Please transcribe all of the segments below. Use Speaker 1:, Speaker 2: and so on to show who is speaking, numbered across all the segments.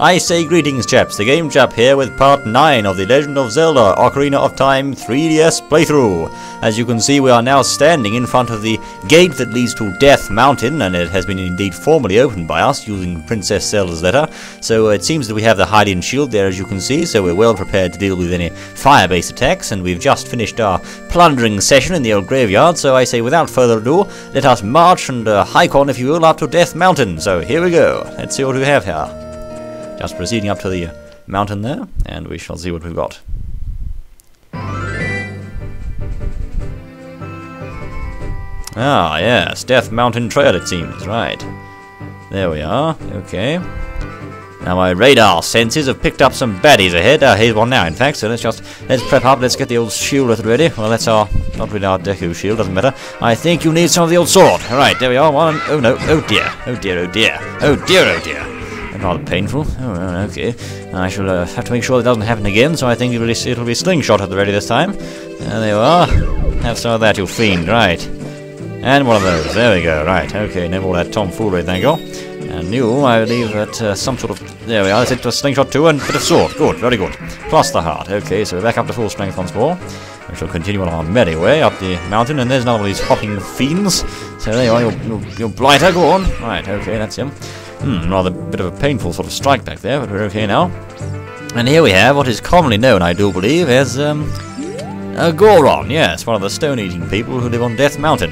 Speaker 1: I say greetings chaps, the GameChap here with part 9 of the Legend of Zelda Ocarina of Time 3DS playthrough. As you can see, we are now standing in front of the gate that leads to Death Mountain, and it has been indeed formally opened by us using Princess Zelda's letter. So it seems that we have the hiding shield there, as you can see, so we're well prepared to deal with any fire-based attacks, and we've just finished our plundering session in the old graveyard, so I say without further ado, let us march and hike on, if you will, up to Death Mountain. So here we go, let's see what we have here. Just proceeding up to the mountain there, and we shall see what we've got. Ah, yes, Death Mountain Trail it seems, right. There we are, okay. Now my radar senses have picked up some baddies ahead. Here's one now, in fact, so let's prep up, let's get the old shield ready. Well, that's our, not really our Deku shield, doesn't matter. I think you need some of the old sword. Alright, there we are, one, oh no, oh dear, oh dear, oh dear, oh dear, oh dear. Rather painful. Oh, well, okay. I shall have to make sure that doesn't happen again, so I think it'll be slingshot at the ready this time. There you are. Have some of that, you fiend. Right. And one of those. There we go. Right. Okay, no more of that tomfoolery, thank you. And you, I believe that some sort of... There we are. Let's hit a slingshot too, and a bit of sword. Good. Very good. Plus the heart. Okay, so we're back up to full strength once more. We shall continue on our merry way up the mountain, and there's another one of these hopping fiends. So there you are, your blighter. Go on. Right. Okay, that's him. Rather bit of a painful sort of strike back there, but we're okay now. And here we have what is commonly known, I do believe, as Goron. Yes, one of the stone-eating people who live on Death Mountain.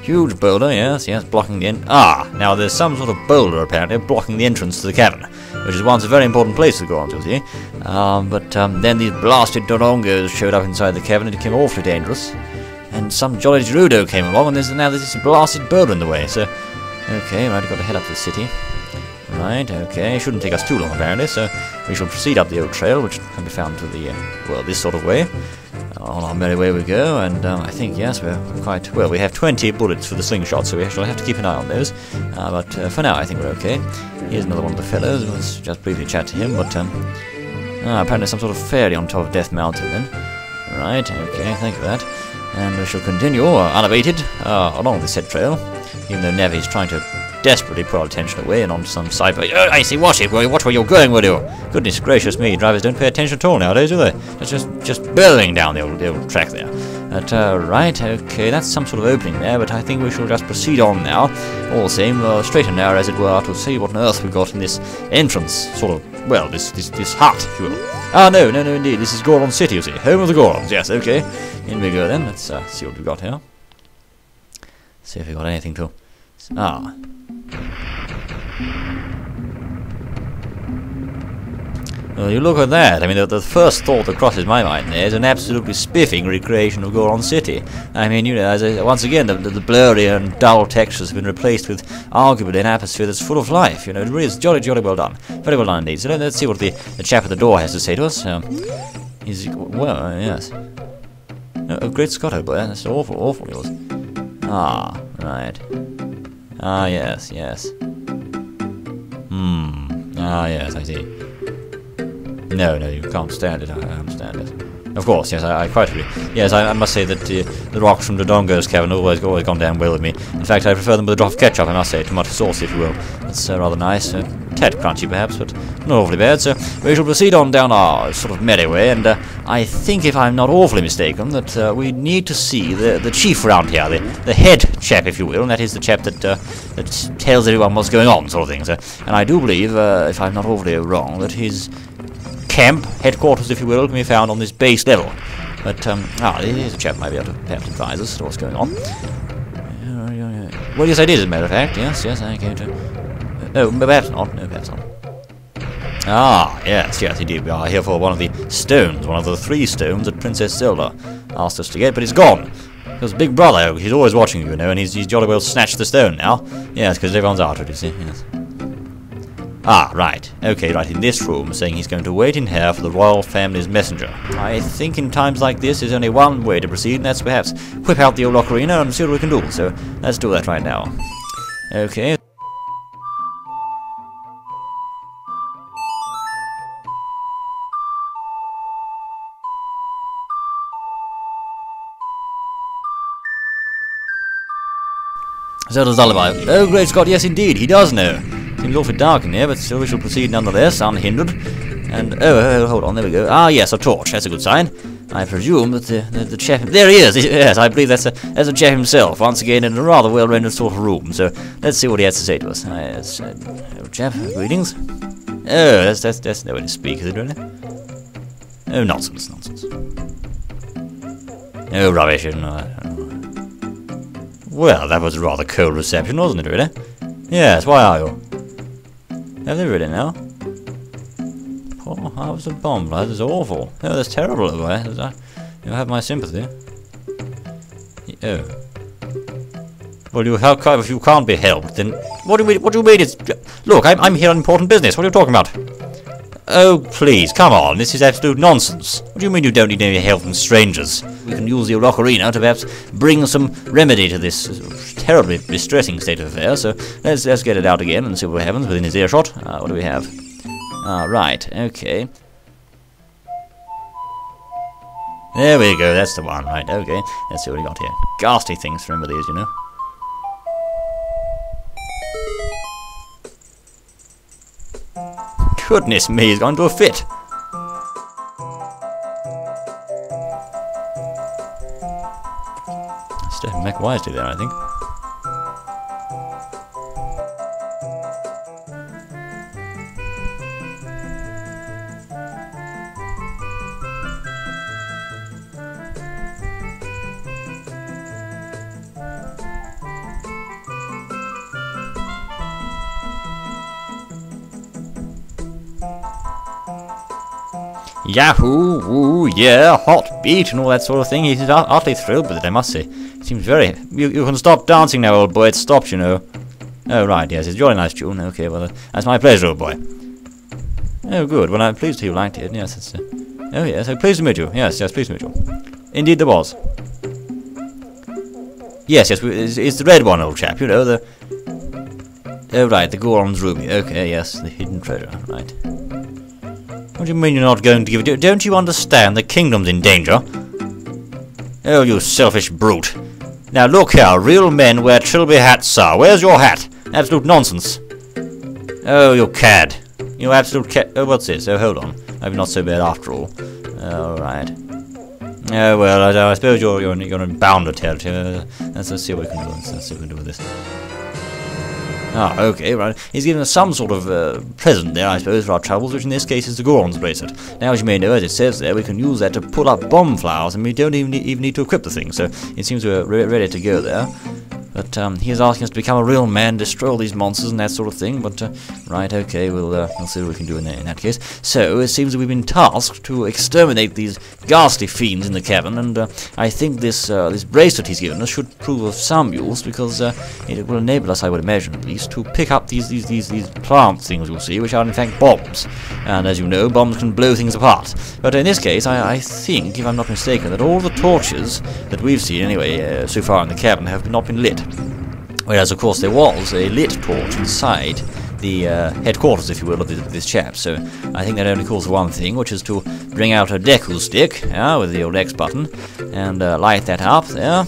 Speaker 1: Huge boulder, yes, blocking the end. Now there's some sort of boulder apparently blocking the entrance to the cavern, which is once a very important place to go on to, see. But then these blasted Dorongos showed up inside the cavern, and it became awfully dangerous. And some jolly Gerudo came along, and now there's this blasted boulder in the way. So, okay, right, got to head up to the city. Right, okay, shouldn't take us too long apparently, so we shall proceed up the old trail, which can be found to the, well, this sort of way. On our merry way we go, and I think, yes, we're quite, well, we have 20 bullets for the slingshot, so we shall have to keep an eye on those. But for now, I think we're okay. Here's another one of the fellows, let's just briefly chat to him, but, apparently some sort of fairy on top of Death Mountain then. Right, okay, thank you for that. And we shall continue, unabated, along the said trail, even though Navi's trying to desperately put our attention away and onto some side. I see, watch where you're going, will you? Goodness gracious me, drivers don't pay attention at all nowadays, do they? It's just bellowing down the old track there. But, right, okay, that's some sort of opening there, but I think we shall just proceed on now. All the same, straight and narrow as it were, to see what on earth we've got in this entrance, sort of, well, this hut, if you will. No, indeed, this is Goron City, you see, home of the Gorons, yes, okay. In we go then, let's see what we've got here. See if we've got anything to... Well, you look at that. I mean, the first thought that crosses my mind there is an absolutely spiffing recreation of Goron City. I mean, you know, once again, the blurry and dull textures have been replaced with arguably an atmosphere that's full of life. You know, it really is jolly well done. Very well done indeed. So let's see what the chap at the door has to say to us. Well, yes. Oh, great Scott, oh boy, that's awful news. Right. Yes. Yes, I see. No, you can't stand it, I understand it. Of course, yes, I quite agree. Yes, I must say that the rocks from Dodongo's cavern have always gone down well with me. In fact, I prefer them with a drop of ketchup, I must say. Too much sauce, if you will. It's rather nice. Tad crunchy, perhaps, but not awfully bad. So we shall proceed on down our sort of merry way, and I think, if I'm not awfully mistaken, that we need to see the chief around here, the head chap, if you will, and that is the chap that tells everyone what's going on, sort of thing. So, and I do believe, if I'm not awfully wrong, that his camp, headquarters, if you will, can be found on this base level. But, here's a chap might be able to perhaps advise us to what's going on. Well, yes, I did, as a matter of fact. Yes, I came to... No, perhaps not. Yes, indeed. We are here for one of the stones, one of the 3 stones that Princess Zelda asked us to get, but it's gone. Because Big Brother, he's always watching you know, and he's jolly well snatched the stone now. Yes, because everyone's after it, you see, yes. Right. Okay, right, in this room, saying he's going to wait in here for the royal family's messenger. I think in times like this, there's only one way to proceed, and that's perhaps whip out the old Ocarina and see what we can do. So, let's do that right now. Okay. Zelda's lullaby. Oh, great Scott, yes indeed, he does know. Seems awfully dark in here, but still we shall proceed nonetheless, unhindered. And, oh, hold on, there we go. Ah, yes, a torch, that's a good sign. I presume that the chap... There he is! Yes, I believe that's a chap himself, once again in a rather well-rendered sort of room. So, let's see what he has to say to us. Yes, old chap, greetings. Oh, that's no way to speak, is it really? Oh, nonsense. Oh, rubbish. Well, that was a rather cold reception, wasn't it, really? Yes, why are you? Have they really now? Poor harvest of bomb, that is awful. Oh, that's terrible over there. You have my sympathy. Oh. Well, if you can't be helped, then what do you mean? It's look, I'm here on important business. What are you talking about? Oh, please, come on. This is absolute nonsense. What do you mean you don't need any help from strangers? We can use the Ocarina to perhaps bring some remedy to this terribly distressing state of affairs. So let's get it out again and see what happens within his earshot. What do we have? Right, okay. There we go, that's the one. Right, okay. Let's see what we got here. Ghastly things to remember these, you know. Goodness me, he's gone into a fit. Stepping back wisely there, I think. Yahoo! Woo! Yeah! Hot beat and all that sort of thing. He's utterly thrilled with it, I must say. It seems very... You can stop dancing now, old boy. It's stopped, you know. Oh, right, yes. It's a jolly nice tune. Okay, well, that's my pleasure, old boy. Oh, good. Well, I'm pleased you liked it. Yes, it's... oh, yes. I'm pleased to meet you. Yes, pleased to meet you. Indeed there was. Yes, it's the red one, old chap. You know, the... oh, right, the Goron's ruby. Okay, yes, the hidden treasure. Right. What do you mean you're not going to give it? Don't you understand the kingdom's in danger? Oh, you selfish brute. Now look here, real men wear trilby hats, sir. Where's your hat? Absolute nonsense. Oh, you cad. You absolute cad. Oh, what's this? Oh, hold on. Maybe not so bad after all. Alright. Oh, well, I suppose you're in bounder territory. Let's see what we can do. Let's see what we can do with this. Ah, okay, right. He's given us some sort of present there, I suppose, for our troubles, which in this case is the Goron's bracelet. Now, as you may know, as it says there, we can use that to pull up bomb flowers, and we don't even need to equip the thing, so it seems we're ready to go there. But he is asking us to become a real man, destroy all these monsters and that sort of thing. But right, okay, we'll see what we can do in that case. So it seems that we've been tasked to exterminate these ghastly fiends in the cavern, and I think this bracelet he's given us should prove of some use, because it will enable us, I would imagine at least, to pick up these plant things you'll see, which are in fact bombs. And as you know, bombs can blow things apart. But in this case, I think, if I'm not mistaken, that all the torches that we've seen anyway so far in the cavern have not been lit. Whereas, of course, there was a lit torch inside the headquarters, if you will, of this chap. So I think that only calls for one thing, which is to bring out a Deku stick, with the old X button, and light that up there.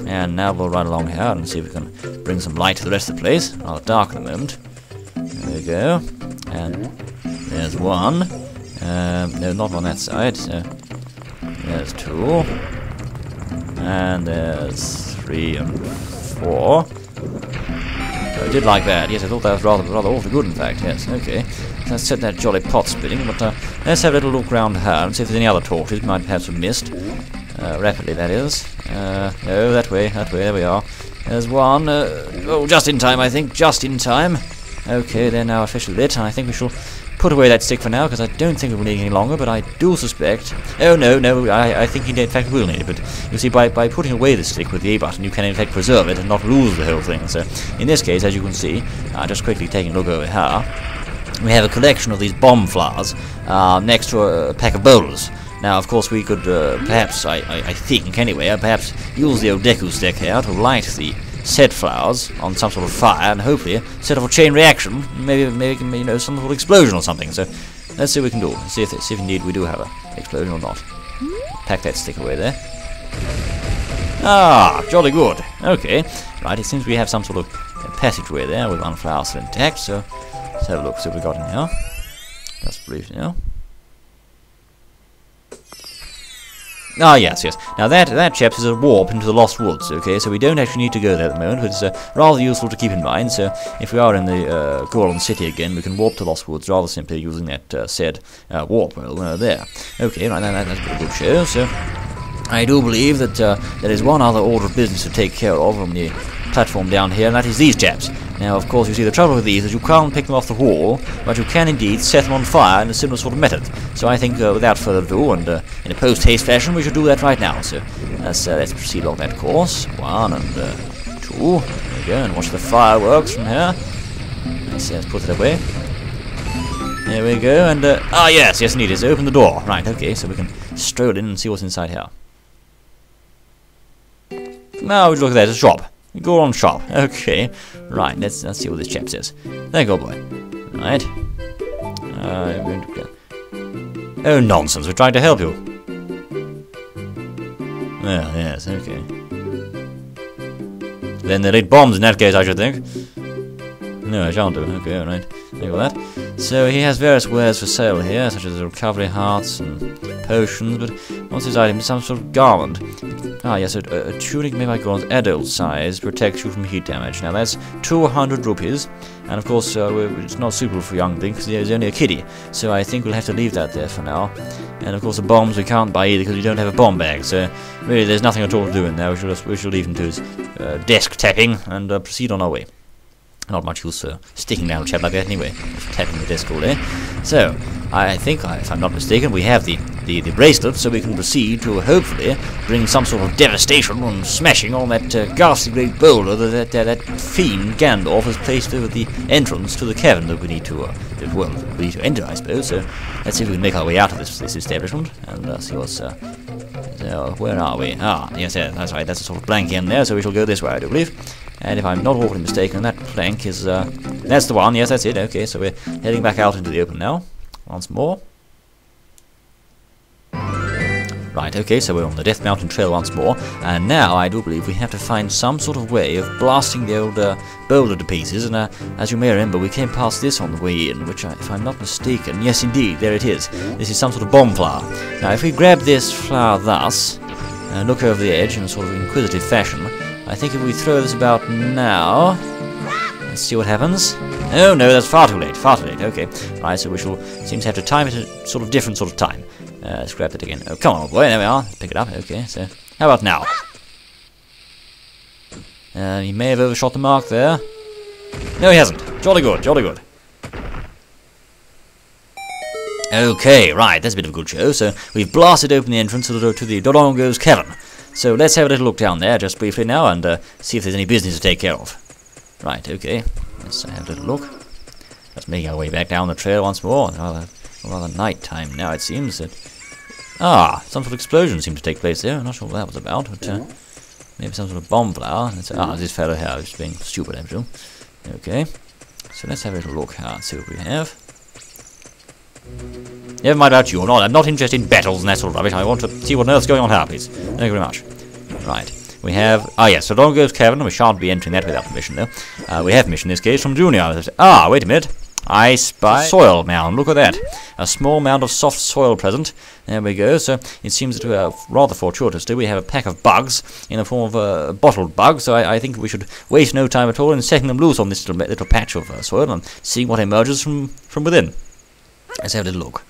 Speaker 1: And now we'll run along here and see if we can bring some light to the rest of the place. Rather dark at the moment. There we go. And there's one. No, not on that side. So there's two. And there's 3 and 4. So I did like that. Yes, I thought that was rather awfully good, in fact. Yes, okay. So let's set that jolly pot spinning. But let's have a little look around here and see if there's any other torches we might perhaps have missed. Rapidly, that is. No, that way. There we are. There's one. Oh, just in time, I think. Just in time. Okay, they're now officially lit, and I think we shall put away that stick for now, because I don't think we'll need it any longer, but I do suspect... Oh, no, I think he in fact will need it, but you see, by putting away the stick with the A button, you can in fact preserve it and not lose the whole thing. So, in this case, as you can see, just quickly taking a look over here, we have a collection of these bomb flowers next to a pack of bowls. Now, of course, we could perhaps, I think anyway, perhaps use the old Deku stick here to light the said flowers on some sort of fire, and hopefully set off a chain reaction, maybe some sort of explosion or something. So let's see what we can do. See if indeed we do have an explosion or not. Pack that stick away there. Ah, jolly good. Okay, right. It seems we have some sort of passageway there with one flower still intact. So Let's have a look, see what we got in here. Just briefly now. Ah, yes. Now that, chaps, is a warp into the Lost Woods, okay? So we don't actually need to go there at the moment, but it's rather useful to keep in mind. So if we are in the Goron City again, we can warp to Lost Woods rather simply using that said warp there. Okay, right, that's a good show. So I do believe that there is one other order of business to take care of on the platform down here, and that is these chaps. Now, of course, you see the trouble with these is you can't pick them off the wall, but you can indeed set them on fire in a similar sort of method. So I think, without further ado, and in a post-haste fashion, we should do that right now. So let's proceed along that course. 1 and 2. There we go, and watch the fireworks from here. Let's put it away. There we go, and yes, indeed, it's open the door. Right, okay, so we can stroll in and see what's inside here. Now, look at that, it's a shop. Goron Shop. Okay. Right, let's see what this chap says. There you go, boy. Right. Oh, nonsense. We're trying to help you. Well, yes, okay. Then they need bombs in that case, I should think. No, I shan't do. Okay, alright. There you go, that. So he has various wares for sale here, such as recovery hearts and potions, but what's his item? Some sort of garment. Ah, yes, a tunic made by Goron's adult size protects you from heat damage. Now that's 200 rupees, and of course it's not suitable for young thing because he's only a kiddie. So I think we'll have to leave that there for now. And of course the bombs we can't buy either because we don't have a bomb bag. So really there's nothing at all to do in there. We shall leave him to his desk tapping and proceed on our way. Not much use sticking down a chap like that anyway, tapping the desk all day. So, I think, if I'm not mistaken, we have the bracelet, so we can proceed to hopefully bring some sort of devastation and smashing on that ghastly great boulder that fiend Gandalf has placed over the entrance to the cavern that we need to, we need to enter, I suppose. So, let's see if we can make our way out of this establishment and see what's. So, where are we? Ah, yes, that's right. That's a sort of blank in there, so we shall go this way, I do believe. And if I'm not awfully mistaken, that plank is, that's the one, yes, that's it, okay, so we're heading back out into the open now, once more. Right, okay, so we're on the Death Mountain Trail once more, and now I do believe we have to find some sort of way of blasting the old boulder to pieces, and as you may remember, we came past this on the way in, which, if I'm not mistaken, yes indeed, there it is. This is some sort of bomb flower. Now, if we grab this flower thus, and look over the edge in a sort of inquisitive fashion, I think if we throw this about now, let's see what happens. Oh no, that's far too late, okay. Right, so we shall seem to have to time it at a sort of different sort of time. Let's grab it again. Oh, come on, old boy, there we are. Let's pick it up, okay, so how about now? He may have overshot the mark there. No, he hasn't. Jolly good, jolly good. Okay, right, that's a bit of a good show. So we've blasted open the entrance to the Dodongo's cavern. So let's have a little look down there just briefly now and see if there's any business to take care of. Right, okay, let's have a little look. Let's make our way back down the trail once more. Rather night time now, it seems. That some sort of explosion seemed to take place there. I'm not sure what that was about, but maybe some sort of bomb flower. This fellow here is being stupid, I presume. Okay, so let's have a little look here and see what we have. Never mind about you, I'm not interested in battles and that sort of rubbish. I want to see what on earth's going on here, please. Thank you very much. Right, we have, yes, so Dodongo's cavern. We shan't be entering that without permission, though. We have permission in this case from Junior. Wait a minute. I spy a soil mound. Look at that. A small mound of soft soil present. There we go. So it seems that we are rather fortuitously we have a pack of bugs in the form of a bottled bug. So I think we should waste no time at all in setting them loose on this little patch of soil and seeing what emerges from within. Let's have a little look.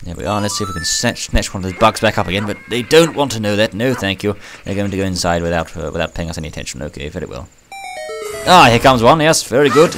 Speaker 1: There we are. Let's see if we can snatch one of those bugs back up again. But they don't want to know that. No, thank you. They're going to go inside without paying us any attention. Okay, very well. Here comes one. Yes, very good.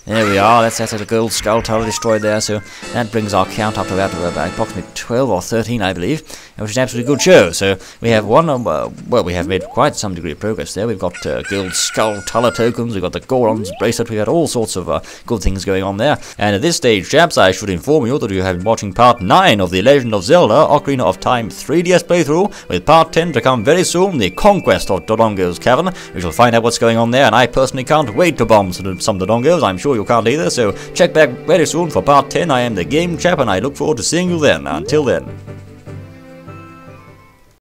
Speaker 1: There we are. That's a gold skull totally destroyed there. So that brings our count up to about approximately 12 or 13, I believe, which is an absolutely good show. So we have one. Well, we have made quite some degree of progress there. We've got gold skull Tuller tokens. We've got the Goron's bracelet. We've got all sorts of good things going on there. And at this stage, chaps, I should inform you that you have been watching part 9 of the Legend of Zelda Ocarina of Time 3DS playthrough, with part 10 to come very soon, the conquest of Dodongo's cavern. We shall find out what's going on there, and I personally can't wait to bomb some Dodongos. I'm sure you can't either, so check back very soon for part 10. I am the GameChap, and I look forward to seeing you then. Until then.